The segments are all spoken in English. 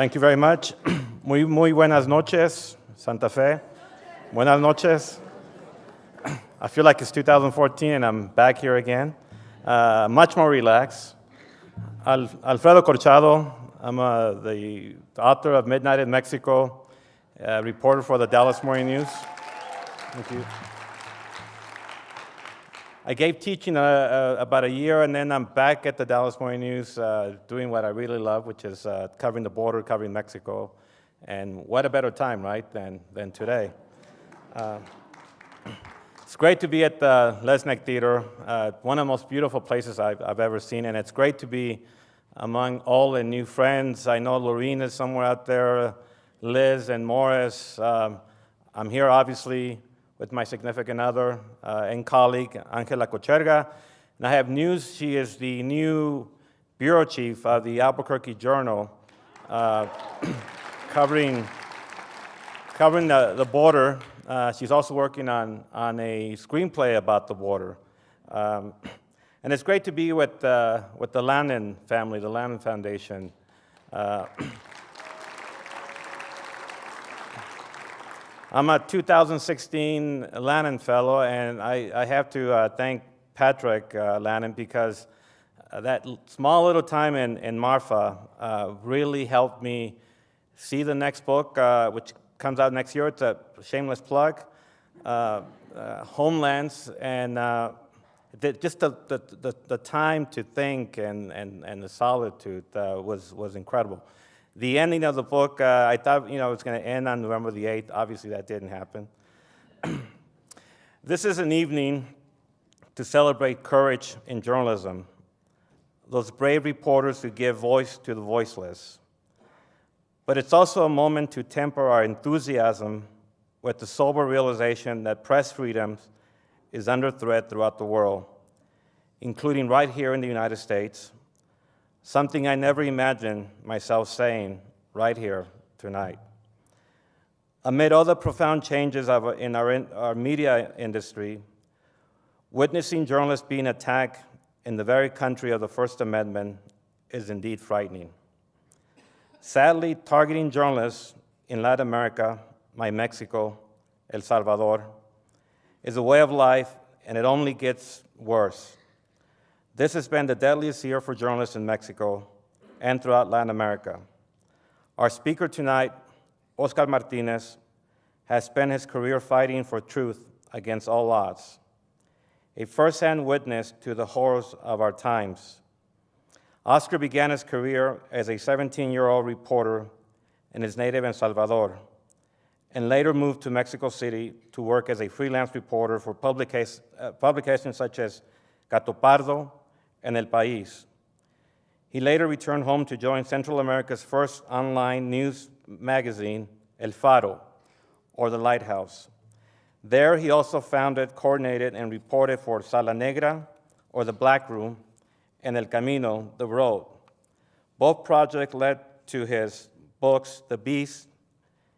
Thank you very much. Muy buenas noches, Santa Fe. Buenas noches. I feel like it's 2014 and I'm back here again. Much more relaxed. Alfredo Corchado. I'm the author of Midnight in Mexico, reporter for the Dallas Morning News. Thank you. I gave teaching about a year, and then I'm back at the Dallas Morning News doing what I really love, which is covering the border, covering Mexico. And what a better time, right, than today. It's great to be at the Lesnick Theater, one of the most beautiful places I've ever seen, and it's great to be among all the new friends. I know Lorene is somewhere out there, Liz and Morris. I'm here, obviously, with my significant other and colleague, Angela Cocherga. And I have news. She is the new bureau chief of the Albuquerque Journal, covering the border. She's also working on a screenplay about the border. And it's great to be with the Lannon family, the Lannon Foundation. I'm a 2016 Lannon Fellow, and I have to thank Patrick Lannon because that small little time in Marfa really helped me see the next book, which comes out next year. It's a shameless plug, Homelands, and just the time to think and the solitude was incredible. The ending of the book, I thought it was going to end on November the 8th. Obviously, that didn't happen. This is an evening to celebrate courage in journalism, those brave reporters who give voice to the voiceless. But it's also a moment to temper our enthusiasm with the sober realization that press freedom is under threat throughout the world, including right here in the United States, something I never imagined myself saying right here tonight. Amid all the profound changes in our media industry, witnessing journalists being attacked in the very country of the First Amendment is indeed frightening. Sadly, targeting journalists in Latin America, Mexico, El Salvador, is a way of life, and it only gets worse. This has been the deadliest year for journalists in Mexico and throughout Latin America. Our speaker tonight, Óscar Martínez, has spent his career fighting for truth against all odds, a first-hand witness to the horrors of our times. Óscar began his career as a 17-year-old reporter in his native El Salvador, and later moved to Mexico City to work as a freelance reporter for publications such as Gato Pardo and El País. He later returned home to join Central America's first online news magazine, El Faro, or The Lighthouse. There, he also founded, coordinated, and reported for Sala Negra, or The Black Room, and El Camino, The Road. Both projects led to his books, The Beast,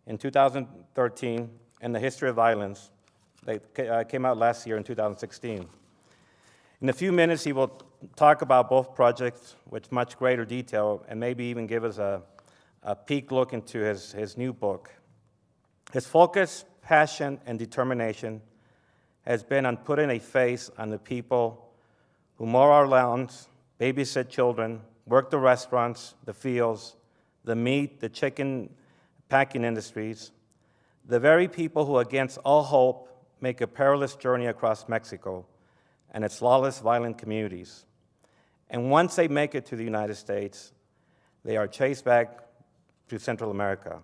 in 2013, and The History of Violence, that came out last year in 2016. In a few minutes, he will talk about both projects with much greater detail and maybe even give us a peek look into his new book. His focus, passion, and determination has been on putting a face on the people who mow our lawns, babysit children, work the restaurants, the fields, the meat, the chicken packing industries, the very people who, against all hope, make a perilous journey across Mexico and its lawless, violent communities. And once they make it to the United States, they are chased back to Central America.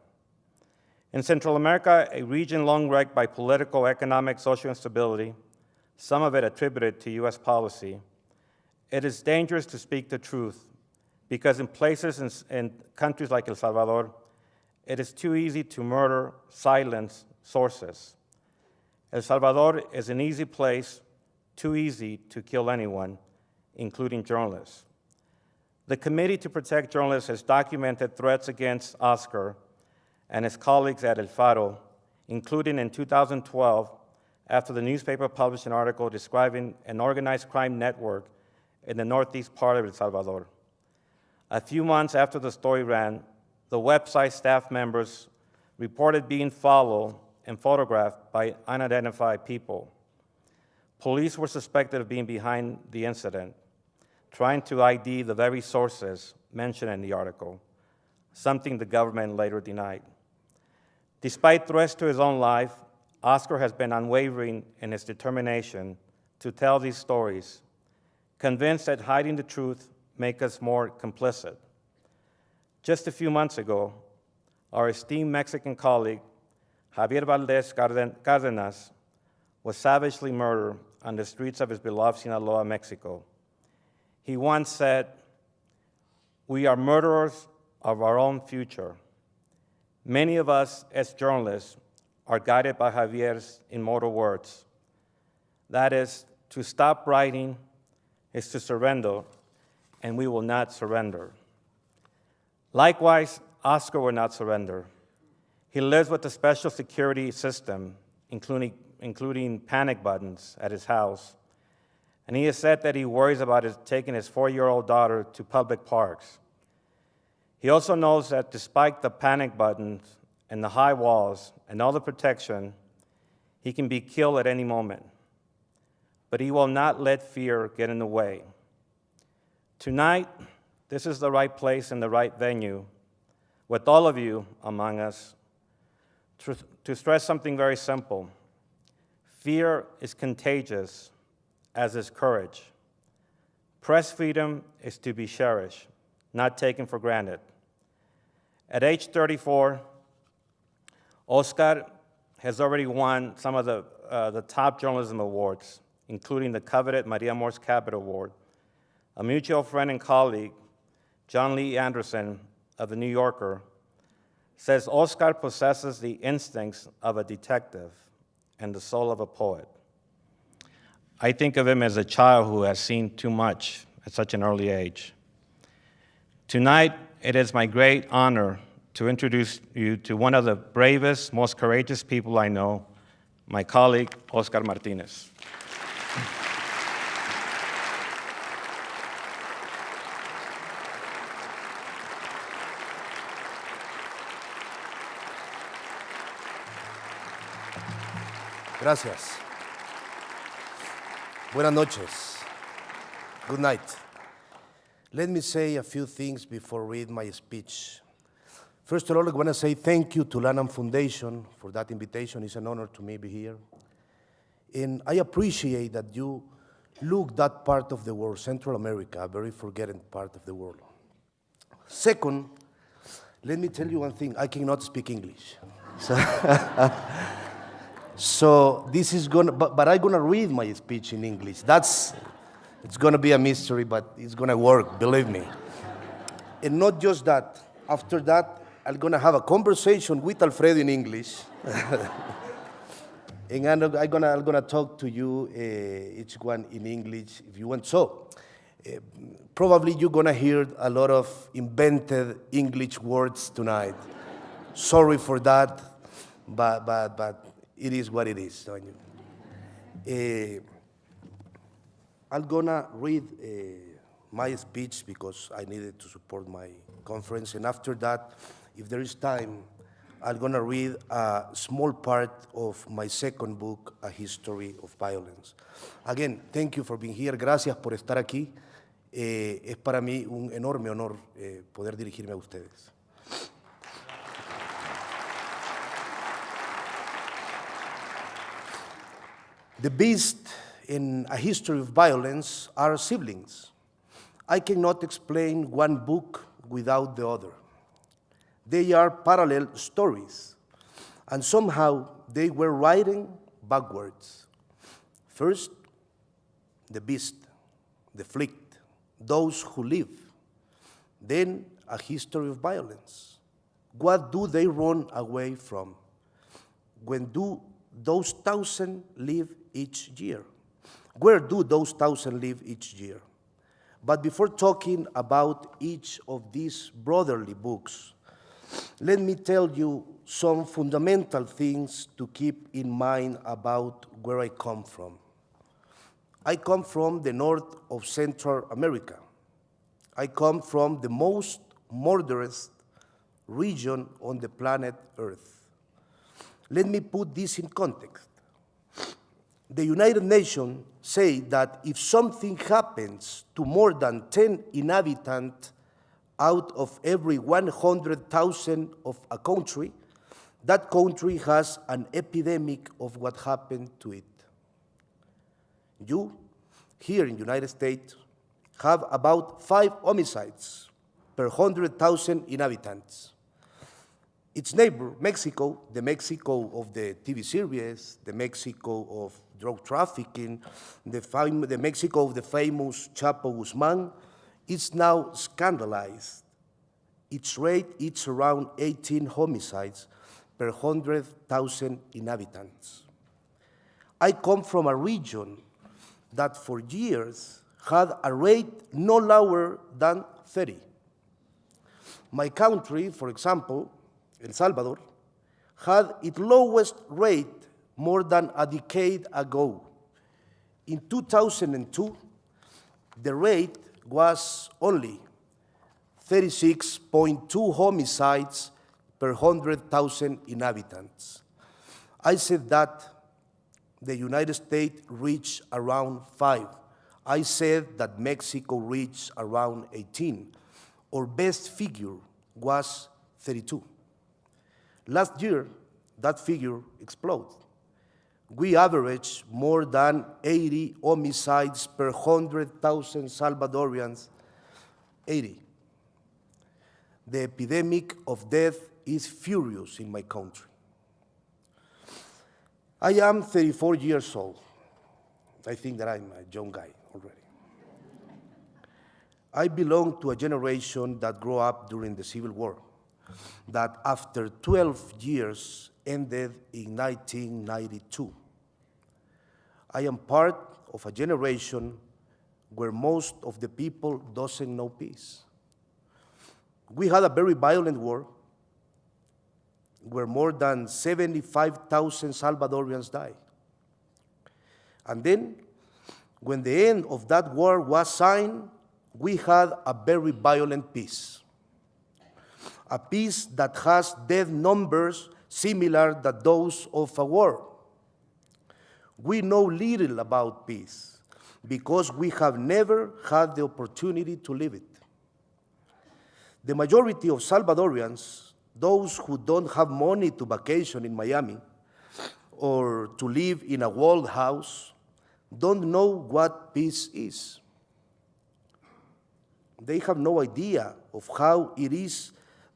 In Central America, a region long wrecked by political, economic, social instability, some of it attributed to U.S. policy, it is dangerous to speak the truth because in places in countries like El Salvador, it is too easy to murder, silence sources. El Salvador is an easy place, too easy to kill anyone, including journalists. The Committee to Protect Journalists has documented threats against Óscar and his colleagues at El Faro, including in 2012, after the newspaper published an article describing an organized crime network in the northeast part of El Salvador. A few months after the story ran, the website staff members reported being followed and photographed by unidentified people. Police were suspected of being behind the incident, trying to ID the very sources mentioned in the article, something the government later denied. Despite threats to his own life, Óscar has been unwavering in his determination to tell these stories, convinced that hiding the truth makes us more complicit. Just a few months ago, our esteemed Mexican colleague, Javier Valdez Cárdenas, was savagely murdered on the streets of his beloved Sinaloa, Mexico. He once said, "We are murderers of our own future." Many of us as journalists are guided by Javier's immortal words. That is, to stop writing is to surrender, and we will not surrender. Likewise, Óscar will not surrender. He lives with a special security system, including panic buttons at his house, and he has said that he worries about taking his 4-year-old daughter to public parks. He also knows that despite the panic buttons and the high walls and all the protection, he can be killed at any moment. But he will not let fear get in the way. Tonight, this is the right place and the right venue, with all of you among us, to stress something very simple. Fear is contagious, as is courage. Press freedom is to be cherished, not taken for granted. At age 34, Óscar has already won some of the top journalism awards, including the coveted Maria Morse Cabot Award. A mutual friend and colleague, John Lee Anderson of The New Yorker, says Óscar possesses the instincts of a detective and the soul of a poet. I think of him as a child who has seen too much at such an early age. Tonight, it is my great honor to introduce you to one of the bravest, most courageous people I know, my colleague, Óscar Martínez. Gracias. Buenas noches. Good night. Let me say a few things before I read my speech. First of all, I want to say thank you to Lanham Foundation for that invitation. It's an honor to me be here. And I appreciate that you look that part of the world, Central America, a very forgotten part of the world. Second, let me tell you one thing. I cannot speak English. So this is gonna, but I'm gonna read my speech in English. It's gonna be a mystery, but it's gonna work, believe me. And not just that. After that, I'm gonna have a conversation with Alfredo in English. And I'm gonna talk to you, each one in English, if you want. So, probably you're gonna hear a lot of invented English words tonight. Sorry for that, but it is what it is. I'm gonna read my speech because I needed to support my conference, and after that, if there is time, I'm gonna read a small part of my second book, A History of Violence. Again, thank you for being here. Gracias por estar aquí. Es para mí un enorme honor poder dirigirme a ustedes. The Beast and A History of Violence are siblings. I cannot explain one book without the other. They are parallel stories, and somehow they were writing backwards. First, the beast, the flicked, those who live. Then, a history of violence. What do they run away from? When do those 1,000 live each year? Where do those 1,000 live each year? But before talking about each of these brotherly books, let me tell you some fundamental things to keep in mind about where I come from. I come from the north of Central America. I come from the most murderous region on the planet Earth. Let me put this in context. The United Nations say that if something happens to more than 10 inhabitants out of every 100,000 of a country, that country has an epidemic of what happened to it. You, here in the United States, have about 5 homicides per 100,000 inhabitants. Its neighbor, Mexico, the Mexico of the TV series, the Mexico of drug trafficking, the Mexico of the famous Chapo Guzman, is now scandalized. Its rate is around 18 homicides per 100,000 inhabitants. I come from a region that for years had a rate no lower than 30. My country, for example, El Salvador, had its lowest rate more than a decade ago. In 2002, the rate was only 36.2 homicides per 100,000 inhabitants. I said that the United States reached around 5. I said that Mexico reached around 18. Our best figure was 32. Last year, that figure exploded. We averaged more than 80 homicides per 100,000 Salvadorians. 80. The epidemic of death is furious in my country. I am 34 years old. I think that I'm a young guy already. I belong to a generation that grew up during the Civil War, that after 12 years ended in 1992. I am part of a generation where most of the people doesn't know peace. We had a very violent war where more than 75,000 Salvadorians died. And then, when the end of that war was signed, we had a very violent peace. A peace that has death numbers similar to those of a war. We know little about peace because we have never had the opportunity to live it. The majority of Salvadorians, those who don't have money to vacation in Miami or to live in a walled house, don't know what peace is. They have no idea of how it is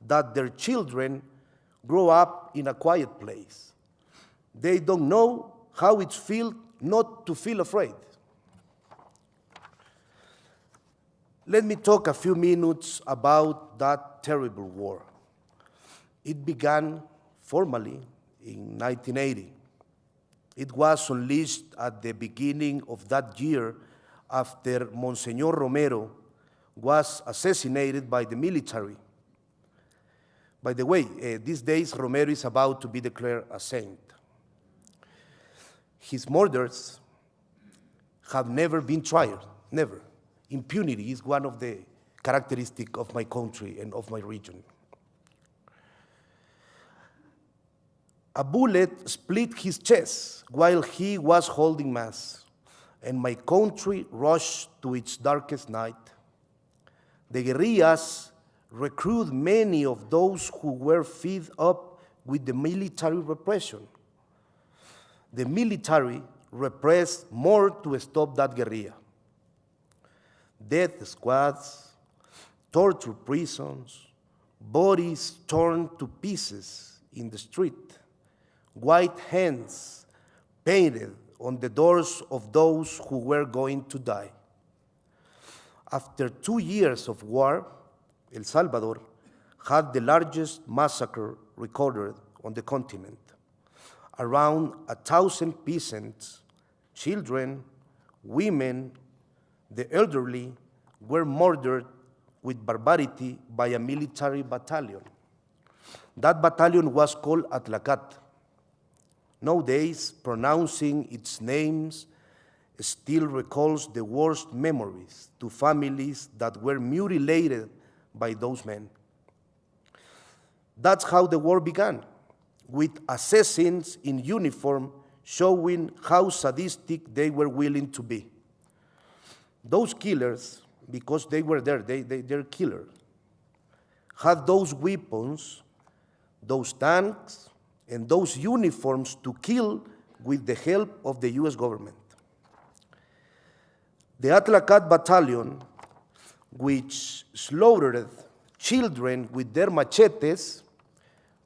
that their children grow up in a quiet place. They don't know how it feels not to feel afraid. Let me talk a few minutes about that terrible war. It began formally in 1980. It was unleashed at the beginning of that year after Monsignor Romero was assassinated by the military. By the way, these days Romero is about to be declared a saint. His murders have never been tried, never. Impunity is one of the characteristics of my country and of my region. A bullet split his chest while he was holding mass, and my country rushed to its darkest night. The guerrillas recruit many of those who were fed up with the military repression. The military repressed more to stop that guerrilla. Death squads, torture prisons, bodies torn to pieces in the street, white hands painted on the doors of those who were going to die. After 2 years of war, El Salvador had the largest massacre recorded on the continent. Around 1,000 peasants, children, women, the elderly were murdered with barbarity by a military battalion. That battalion was called Atlacat. Nowadays, pronouncing its names still recalls the worst memories to families that were mutilated by those men. That's how the war began, with assassins in uniform showing how sadistic they were willing to be. Those killers, because they were there, they're killers, had those weapons, those tanks, and those uniforms to kill with the help of the US government. The Atlacat Battalion, which slaughtered children with their machetes,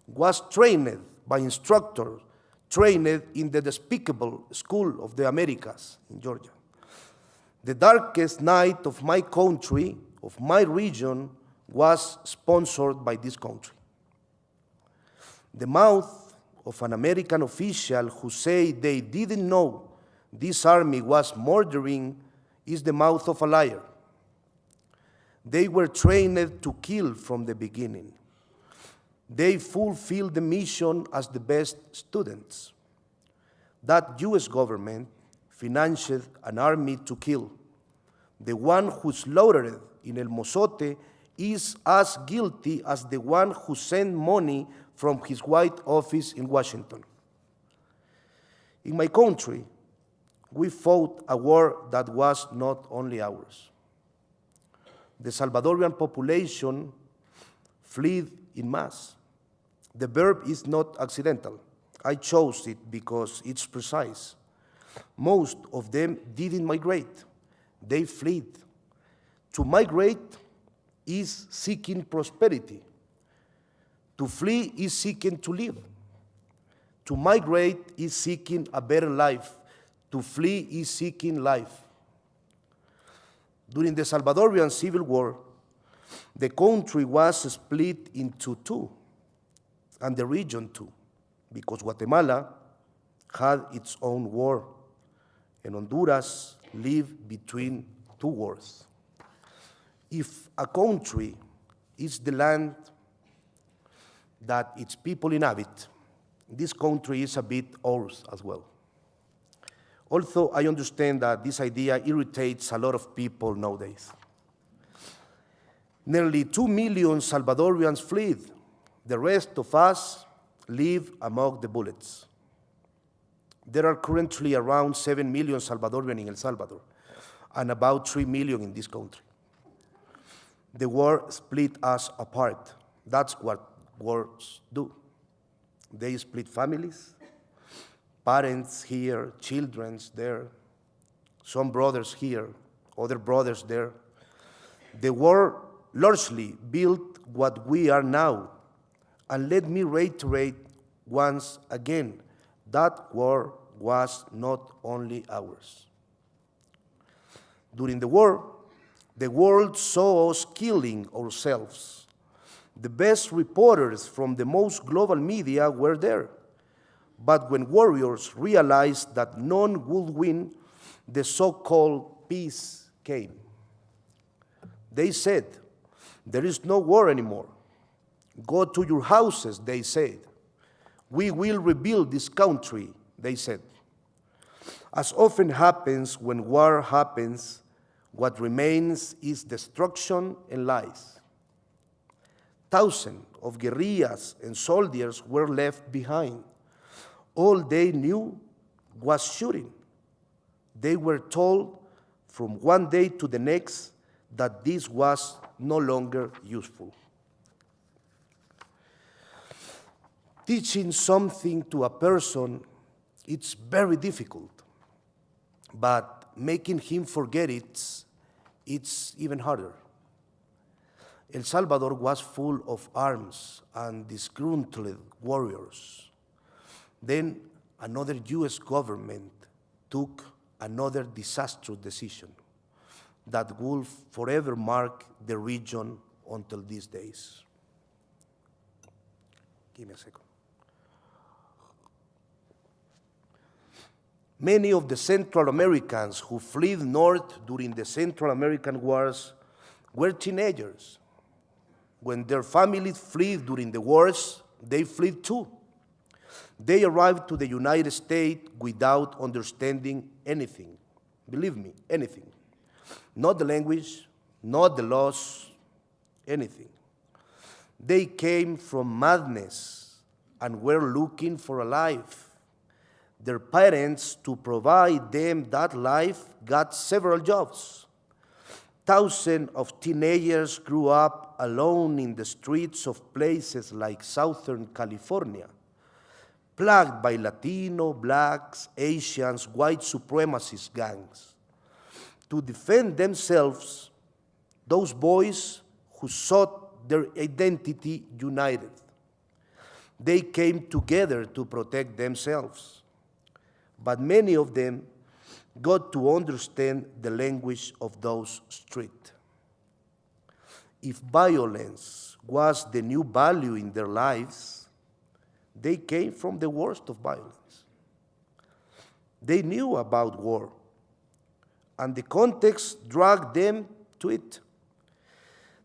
was trained by instructors trained in the despicable School of the Americas in Georgia. The darkest night of my country, of my region, was sponsored by this country. The mouth of an American official who said they didn't know this army was murdering is the mouth of a liar. They were trained to kill from the beginning. They fulfilled the mission as the best students. That US government financed an army to kill. The one who slaughtered in El Mozote is as guilty as the one who sent money from his White Office in Washington. In my country, we fought a war that was not only ours. The Salvadorian population fled in mass. The verb is not accidental. I chose it because it's precise. Most of them didn't migrate. They fled. To migrate is seeking prosperity. To flee is seeking to live. To migrate is seeking a better life. To flee is seeking life. During the Salvadorian Civil War, the country was split into two, and the region too, because Guatemala had its own war, and Honduras lived between two wars. If a country is the land that its people inhabit, this country is a bit ours as well. Also, I understand that this idea irritates a lot of people nowadays. Nearly 2 million Salvadorians fled. The rest of us live among the bullets. There are currently around 7 million Salvadorians in El Salvador, and about 3 million in this country. The war split us apart. That's what wars do. They split families, parents here, children there, some brothers here, other brothers there. The war largely built what we are now. And let me reiterate once again, that war was not only ours. During the war, the world saw us killing ourselves. The best reporters from the most global media were there. But when warriors realized that none would win, the so-called peace came. They said, there is no war anymore. Go to your houses, they said. We will rebuild this country, they said. As often happens when war happens, what remains is destruction and lies. Thousands of guerrillas and soldiers were left behind. All they knew was shooting. They were told from one day to the next that this was no longer useful. Teaching something to a person, it's very difficult, but making him forget it's even harder. El Salvador was full of arms and disgruntled warriors. Then another US government took another disastrous decision that will forever mark the region until these days. Give me a second. Many of the Central Americans who fled north during the Central American Wars were teenagers. When their families fled during the wars, they fled too. They arrived to the United States without understanding anything. Believe me, anything. Not the language, not the laws, anything. They came from madness and were looking for a life. Their parents, to provide them that life, got several jobs. Thousands of teenagers grew up alone in the streets of places like Southern California, plagued by Latino, blacks, Asians, white supremacist gangs. To defend themselves, those boys who sought their identity united. They came together to protect themselves. But many of them got to understand the language of those streets. If violence was the new value in their lives, they came from the worst of violence. They knew about war, and the context dragged them to it.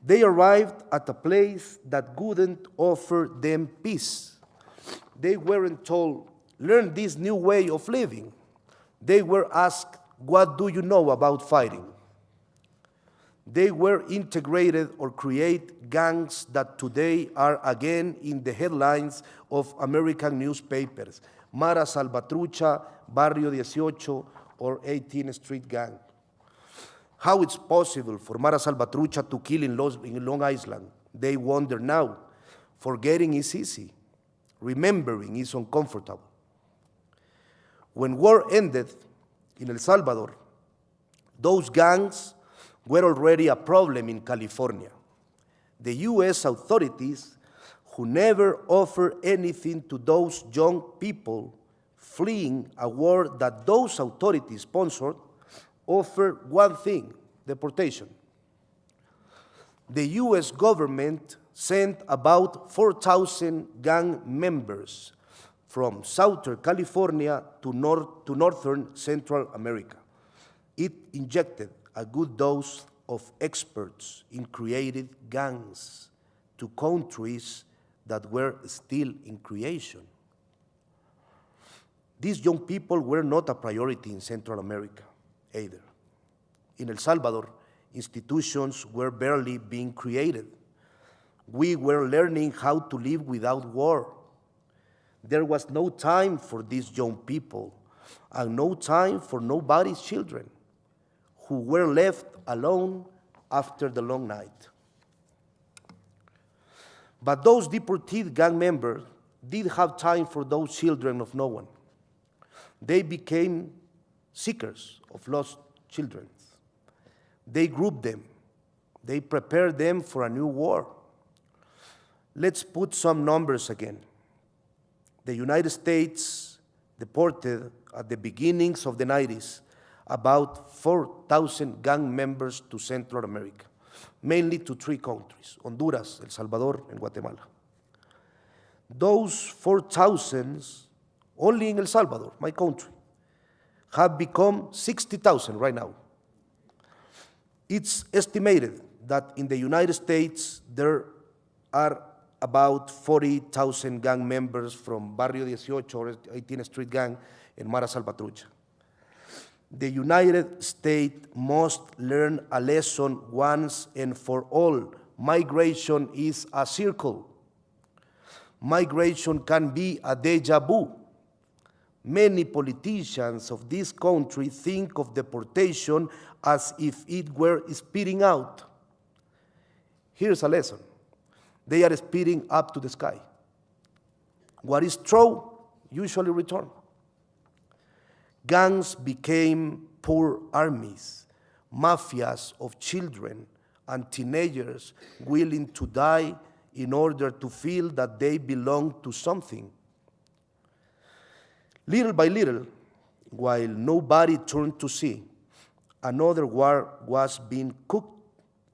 They arrived at a place that wouldn't offer them peace. They weren't told, learn this new way of living. They were asked, what do you know about fighting? They were integrated or create gangs that today are again in the headlines of American newspapers. Mara Salvatrucha, Barrio 18, or 18th Street Gang. How it's possible for Mara Salvatrucha to kill in Long Island, they wonder now. Forgetting is easy. Remembering is uncomfortable. When war ended in El Salvador, those gangs were already a problem in California. The US authorities, who never offered anything to those young people fleeing a war that those authorities sponsored, offered one thing: deportation. The US government sent about 4,000 gang members from Southern California to northern Central America. It injected a good dose of experts in creative gangs to countries that were still in creation. These young people were not a priority in Central America either. In El Salvador, institutions were barely being created. We were learning how to live without war. There was no time for these young people, and no time for nobody's children, who were left alone after the long night. But those deported gang members did have time for those children of no one. They became seekers of lost children. They grouped them. They prepared them for a new war. Let's put some numbers again. The United States deported at the beginnings of the 90s about 4,000 gang members to Central America, mainly to three countries: Honduras, El Salvador, and Guatemala. Those 4,000, only in El Salvador, my country, have become 60,000 right now. It's estimated that in the United States there are about 40,000 gang members from Barrio 18 or 18th Street Gang and Mara Salvatrucha. The United States must learn a lesson once and for all. Migration is a circle. Migration can be a deja vu. Many politicians of this country think of deportation as if it were speeding out. Here's a lesson. They are speeding up to the sky. What is true usually return. Gangs became poor armies, mafias of children and teenagers willing to die in order to feel that they belong to something. Little by little, while nobody turned to see, another war was being cooked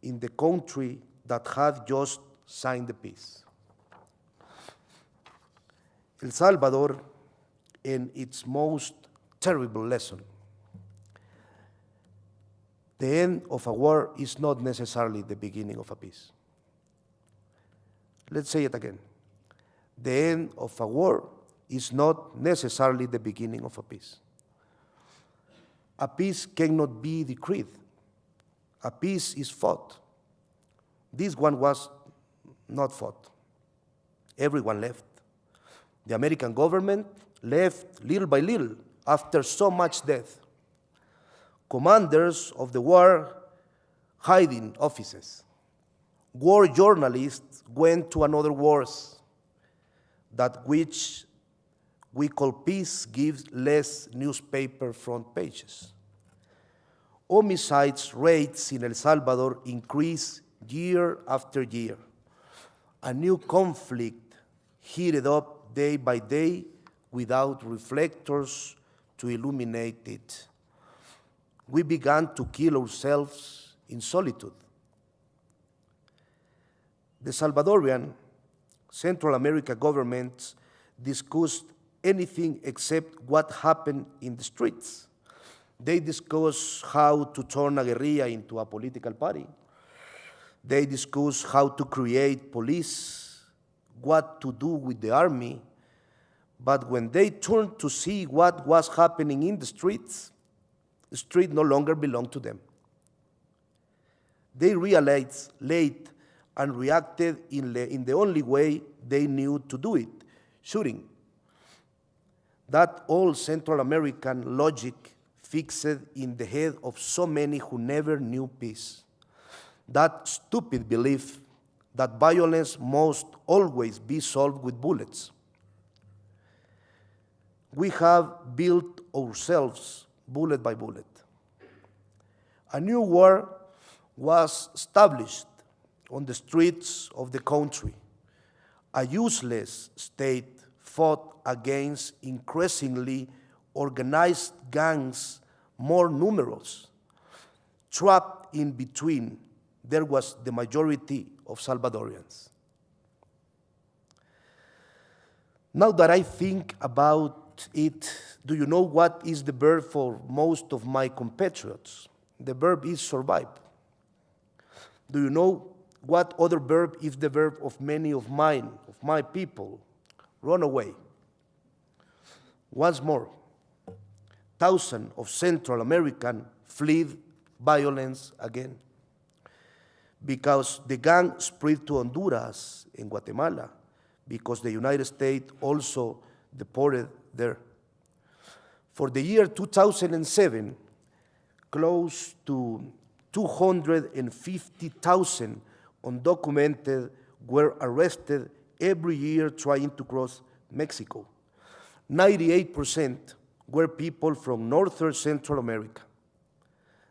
in the country that had just signed the peace. El Salvador, in its most terrible lesson: the end of a war is not necessarily the beginning of a peace. Let's say it again. The end of a war is not necessarily the beginning of a peace. A peace cannot be decreed. A peace is fought. This one was not fought. Everyone left. The American government left little by little after so much death. Commanders of the war hid in offices. War journalists went to another wars. That which we call peace gives less newspaper front pages. Homicides rates in El Salvador increase year after year. A new conflict heated up day by day without reflectors to illuminate it. We began to kill ourselves in solitude. The Salvadorian Central America governments discussed anything except what happened in the streets. They discussed how to turn a guerrilla into a political party. They discussed how to create police, what to do with the army. But when they turned to see what was happening in the street no longer belonged to them. They realized late and reacted in the only way they knew to do it, shooting. That old Central American logic fixed in the head of so many who never knew peace. That stupid belief that violence must always be solved with bullets. We have built ourselves bullet by bullet. A new war was established on the streets of the country. A useless state fought against increasingly organized gangs more numerous. Trapped in between, there was the majority of Salvadorians. Now that I think about it, do you know what is the verb for most of my compatriots? The verb is survive. Do you know what other verb is the verb of many of mine, of my people? Run away. Once more, thousands of Central Americans fled violence again because the gang spread to Honduras and Guatemala, because the United States also deported there. For the year 2007, close to 250,000 undocumented were arrested every year trying to cross Mexico. 98% were people from northern Central America.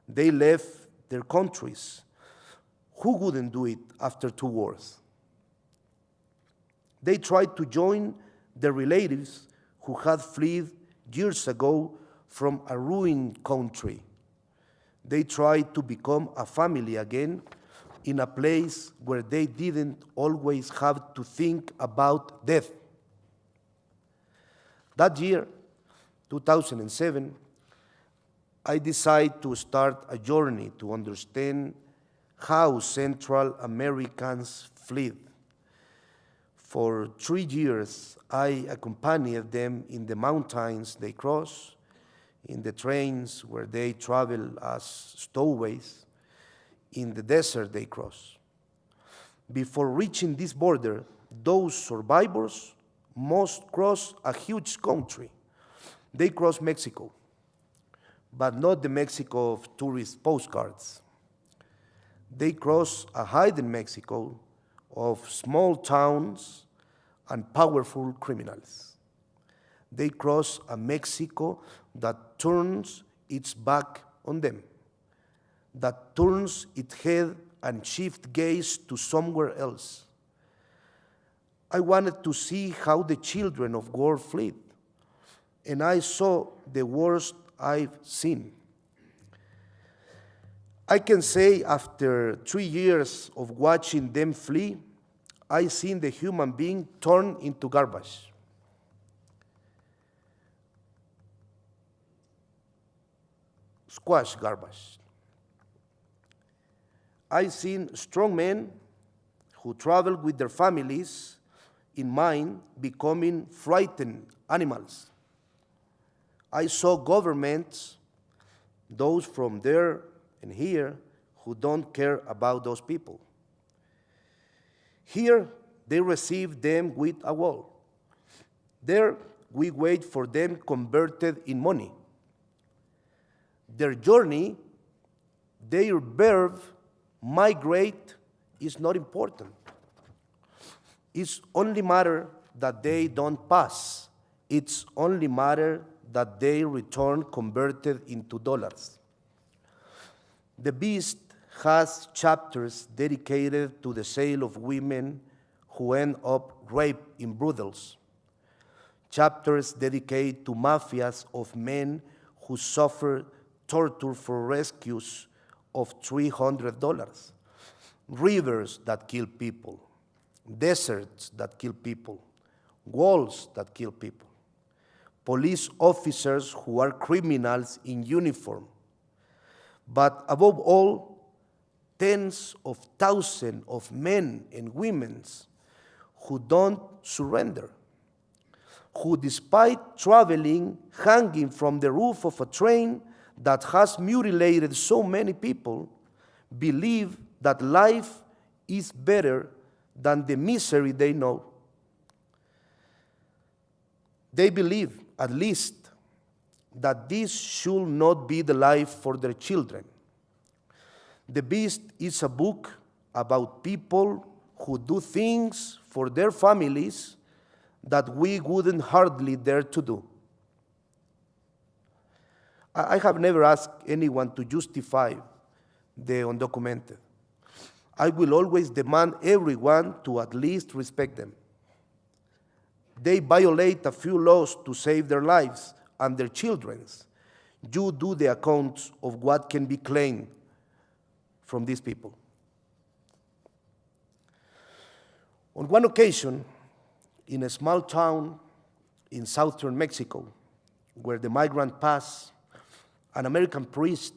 They left their countries. Who wouldn't do it after 2 wars? They tried to join their relatives who had fled years ago from a ruined country. They tried to become a family again in a place where they didn't always have to think about death. That year, 2007, I decided to start a journey to understand how Central Americans fled. For 3 years, I accompanied them in the mountains they crossed, in the trains where they travel as stowaways, in the desert they cross. Before reaching this border, those survivors must cross a huge country. They cross Mexico, but not the Mexico of tourist postcards. They cross a hidden Mexico of small towns and powerful criminals. They cross a Mexico that turns its back on them, that turns its head and shifts gaze to somewhere else. I wanted to see how the children of war fled, and I saw the worst I've seen. I can say after 3 years of watching them flee, I seen the human being turned into garbage. Squash garbage. I seen strong men who travel with their families in mind becoming frightened animals. I saw governments, those from there and here, who don't care about those people. Here, they receive them with a wall. There, we wait for them converted in money. Their journey, their verb, migrate, is not important. It's only matter that they don't pass. It's only matter that they return converted into dollars. The beast has chapters dedicated to the sale of women who end up raped in brothels. Chapters dedicated to mafias of men who suffer torture for rescues of $300. Rivers that kill people. Deserts that kill people. Walls that kill people. Police officers who are criminals in uniform. But above all, tens of thousands of men and women who don't surrender, who despite traveling, hanging from the roof of a train that has mutilated so many people, believe that life is better than the misery they know. They believe, at least, that this should not be the life for their children. The Beast is a book about people who do things for their families that we wouldn't hardly dare to do. I have never asked anyone to justify the undocumented. I will always demand everyone to at least respect them. They violate a few laws to save their lives and their children's. You do the accounts of what can be claimed from these people. On one occasion, in a small town in southern Mexico, where the migrant passed, an American priest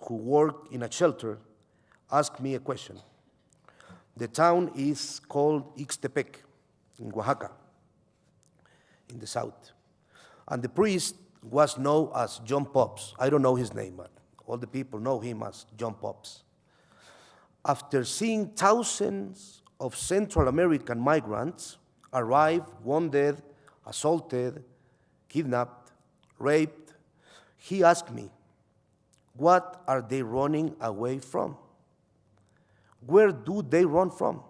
who worked in a shelter asked me a question. The town is called Ixtepec in Oaxaca, in the south. And the priest was known as John Pops. I don't know his name, but all the people know him as John Pops. After seeing thousands of Central American migrants arrive wounded, assaulted, kidnapped, raped, he asked me, what are they running away from? Where do they run from?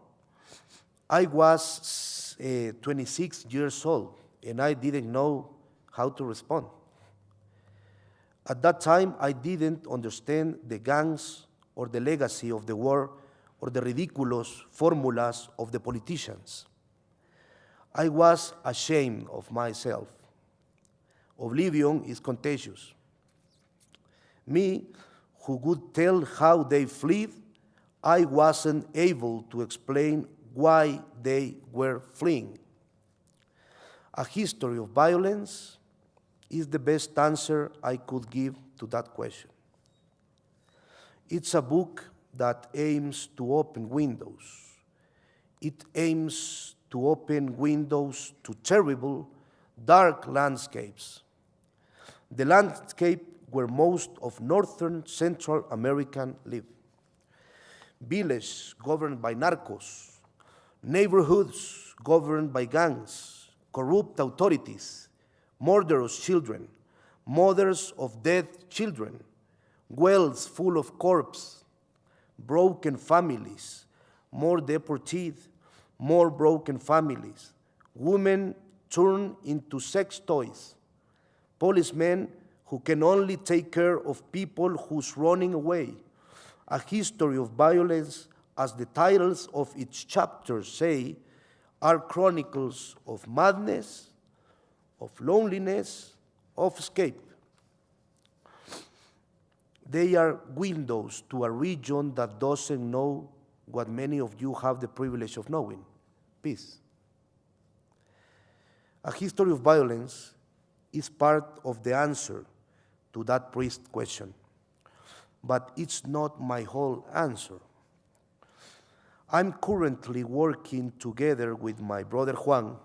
I was 26 years old, and I didn't know how to respond. At that time, I didn't understand the gangs or the legacy of the war or the ridiculous formulas of the politicians. I was ashamed of myself. Oblivion is contagious. Me, who could tell how they fled, I wasn't able to explain why they were fleeing. A history of violence is the best answer I could give to that question. It's a book that aims to open windows. It aims to open windows to terrible, dark landscapes. The landscape where most of northern Central Americans live. Villages governed by narcos, neighborhoods governed by gangs, corrupt authorities, murderous children, mothers of dead children, wells full of corpses, broken families, more deported, more broken families, women turned into sex toys, policemen who can only take care of people who's running away, a history of violence, as the titles of its chapters say, are chronicles of madness, of loneliness, of escape. They are windows to a region that doesn't know what many of you have the privilege of knowing, peace. A history of violence is part of the answer to that priest question, but it's not my whole answer. I'm currently working together with my brother Juan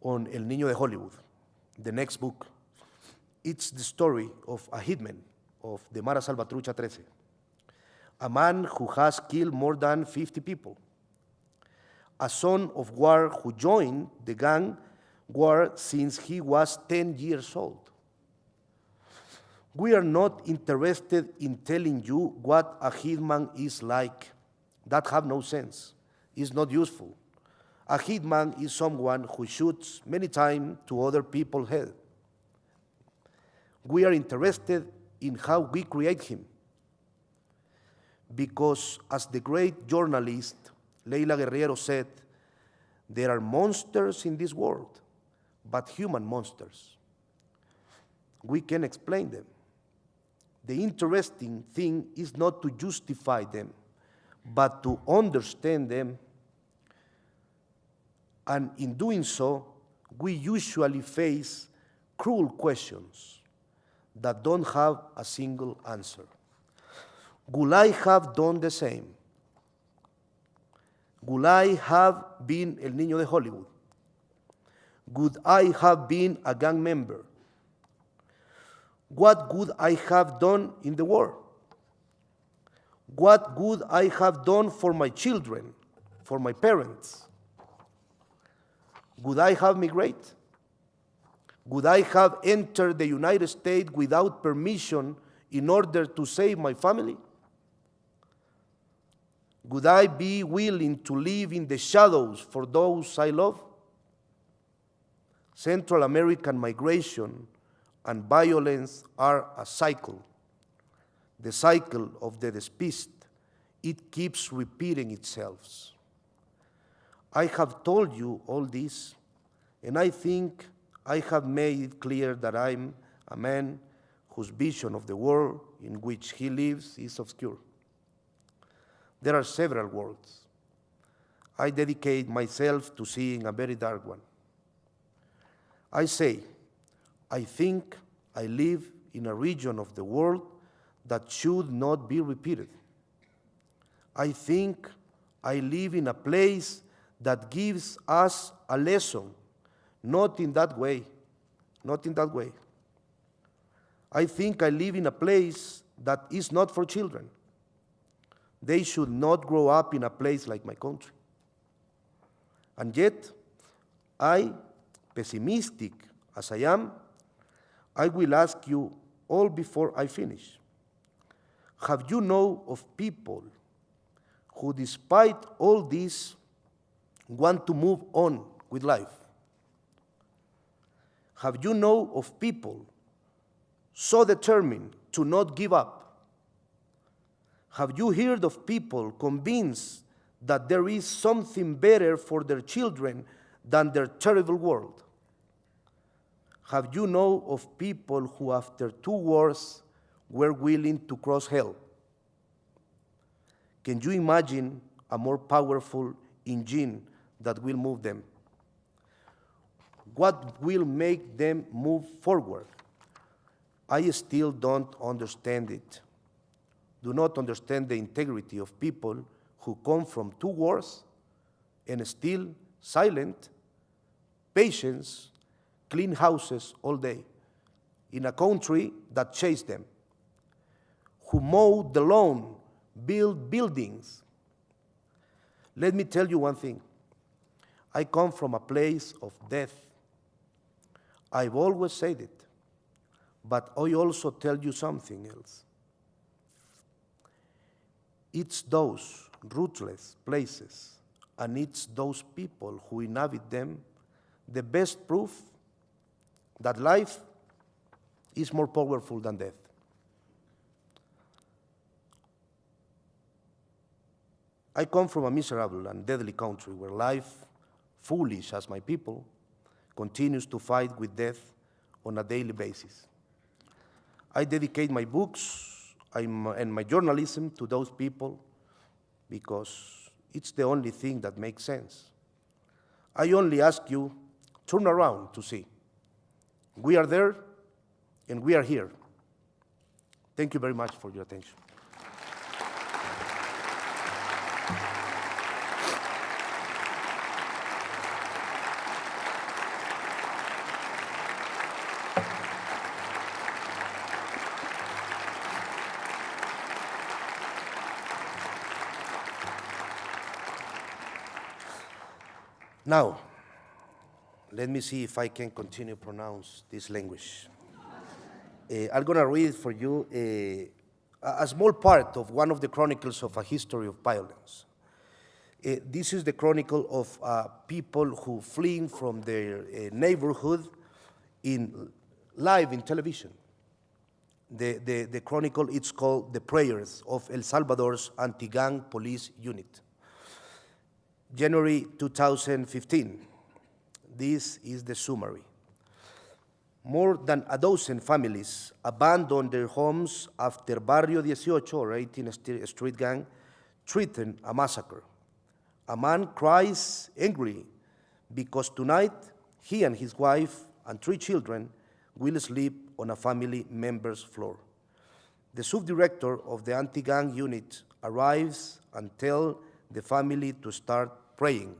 on El Niño de Hollywood, the next book. It's the story of a hitman of the Mara Salvatrucha 13, a man who has killed more than 50 people. a son of war who joined the gang war since he was 10 years old. We are not interested in telling you what a hitman is like. That have no sense. It's not useful. A hitman is someone who shoots many times to other people's head. We are interested in how we create him. Because as the great journalist Leila Guerriero said, there are monsters in this world, but human monsters. We can explain them. The interesting thing is not to justify them, but to understand them. And in doing so, we usually face cruel questions that don't have a single answer. Would I have done the same? Would I have been El Niño de Hollywood? Would I have been a gang member? What would I have done in the war? What would I have done for my children, for my parents? Would I have migrated? Would I have entered the United States without permission in order to save my family? Would I be willing to live in the shadows for those I love? Central American migration and violence are a cycle, the cycle of the despist. It keeps repeating itself. I have told you all this, and I think I have made it clear that I'm a man whose vision of the world in which he lives is obscure. There are several worlds. I dedicate myself to seeing a very dark one. I say, I think I live in a region of the world that should not be repeated. I think I live in a place that gives us a lesson, not in that way, not in that way. I think I live in a place that is not for children. They should not grow up in a place like my country. And yet, I, pessimistic as I am, I will ask you all before I finish. Have you known of people who, despite all this, want to move on with life? Have you known of people so determined to not give up? Have you heard of people convinced that there is something better for their children than their terrible world? Have you known of people who, after 2 wars, were willing to cross hell? Can you imagine a more powerful engine that will move them? What will make them move forward? I still don't understand it. Do not understand the integrity of people who come from 2 wars and still silent, patience, clean houses all day in a country that chased them, who mowed the lawn, build buildings. Let me tell you one thing. I come from a place of death. I've always said it, but I also tell you something else. It's those ruthless places and it's those people who inhabit them the best proof that life is more powerful than death. I come from a miserable and deadly country where life, foolish as my people, continues to fight with death on a daily basis. I dedicate my books and my journalism to those people because it's the only thing that makes sense. I only ask you, turn around to see. We are there and we are here. Thank you very much for your attention. Now, let me see if I can continue to pronounce this language. I'm going to read for you a small part of one of the chronicles of a history of violence. This is the chronicle of people who fleeing from their neighborhood live in television. The chronicle, it's called The Prayers of El Salvador's Anti-Gang Police Unit. January 2015. This is the summary. More than a dozen families abandoned their homes after Barrio 18 or 18th Street Gang threatened a massacre. A man cries angrily because tonight he and his wife and 3 children will sleep on a family member's floor. The subdirector of the anti-gang unit arrives and tells the family to start praying.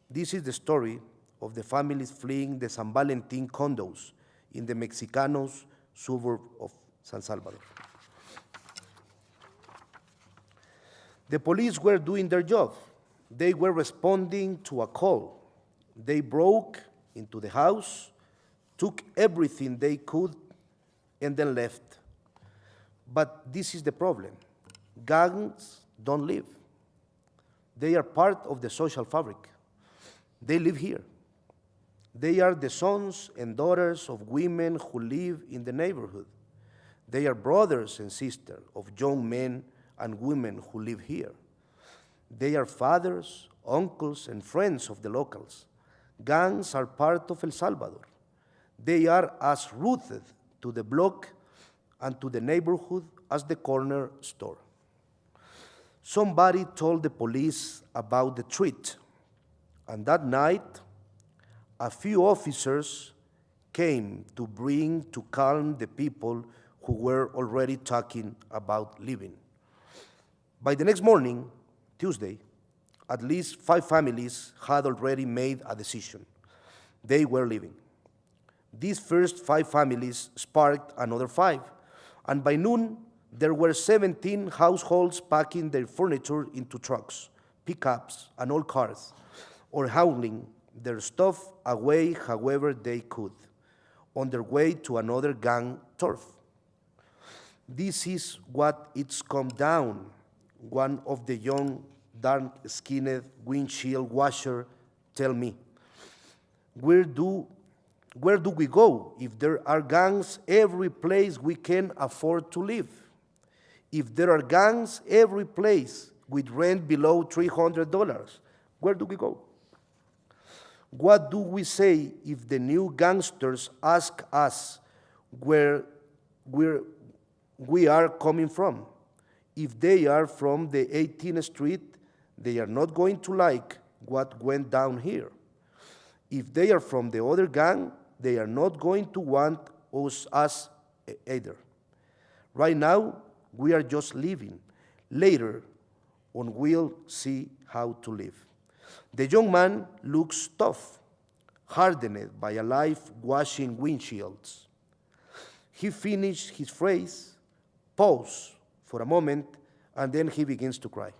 This is the story of the families fleeing the San Valentin condos in the Mexicanos suburb of San Salvador. The police were doing their job. They were responding to a call. They broke into the house, took everything they could, and then left. But this is the problem. Gangs don't live. They are part of the social fabric. They live here. They are the sons and daughters of women who live in the neighborhood. They are brothers and sisters of young men and women who live here. They are fathers, uncles, and friends of the locals. Gangs are part of El Salvador. They are as rooted to the block and to the neighborhood as the corner store. Somebody told the police about the threat, and that night, a few officers came to calm the people who were already talking about leaving. By the next morning, Tuesday, at least 5 families had already made a decision. They were leaving. These first 5 families sparked another 5, and by noon, there were 17 households packing their furniture into trucks, pickups, and old cars, or hauling their stuff away however they could, on their way to another gang turf. This is what it's come down, one of the young, dark-skinned windshield washer tell me. Where do we go if there are gangs every place we can afford to live? If there are gangs every place with rent below $300, where do we go? What do we say if the new gangsters ask us where we are coming from? If they are from the 18th Street, they are not going to like what went down here. If they are from the other gang, they are not going to want us either. Right now, we are just living. Later on, we'll see how to live. The young man looks tough, hardened by a life washing windshields. He finished his phrase, paused for a moment, and then he begins to cry.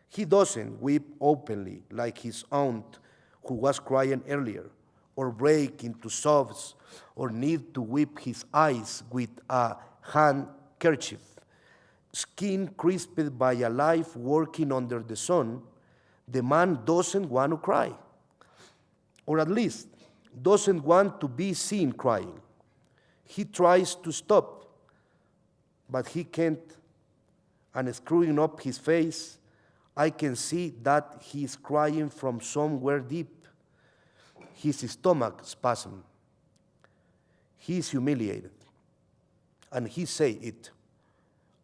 He doesn't weep openly like his aunt who was crying earlier, or break into sobs, or need to wipe his eyes with a handkerchief. Skin crisped by a life working under the sun, the man doesn't want to cry, or at least doesn't want to be seen crying. He tries to stop, but he can't, and screwing up his face, I can see that he is crying from somewhere deep. His stomach spasms. He is humiliated, and he say it,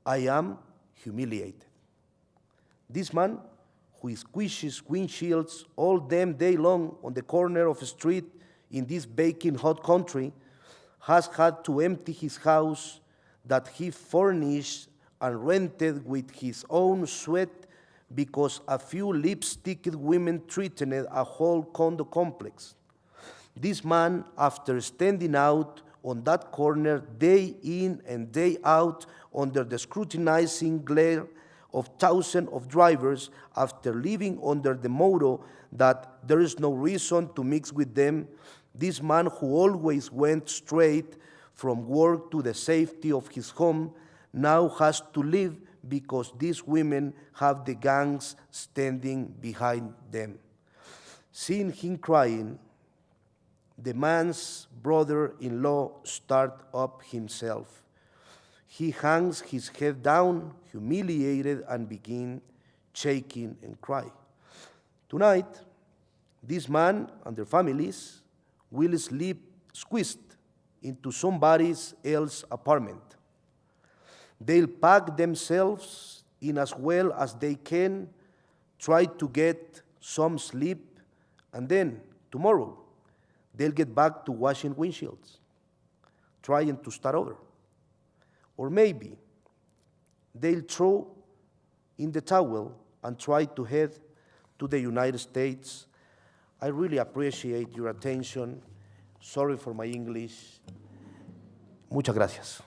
I am humiliated. This man, who squishes windshields all damn day long on the corner of a street in this baking hot country, has had to empty his house that he furnished and rented with his own sweat because a few lipsticked women threatened a whole condo complex. This man, after standing out on that corner day in and day out under the scrutinizing glare of thousands of drivers after living under the motto that there is no reason to mix with them, this man who always went straight from work to the safety of his home now has to live because these women have the gangs standing behind them. Seeing him crying, the man's brother-in-law starts up himself. He hangs his head down, humiliated, and begins shaking and crying. Tonight, this man and their families will sleep squeezed into somebody else's apartment. They'll pack themselves in as well as they can, try to get some sleep, and then tomorrow they'll get back to washing windshields, trying to start over. Or maybe they'll throw in the towel and try to head to the United States. I really appreciate your attention. Sorry for my English. Muchas gracias.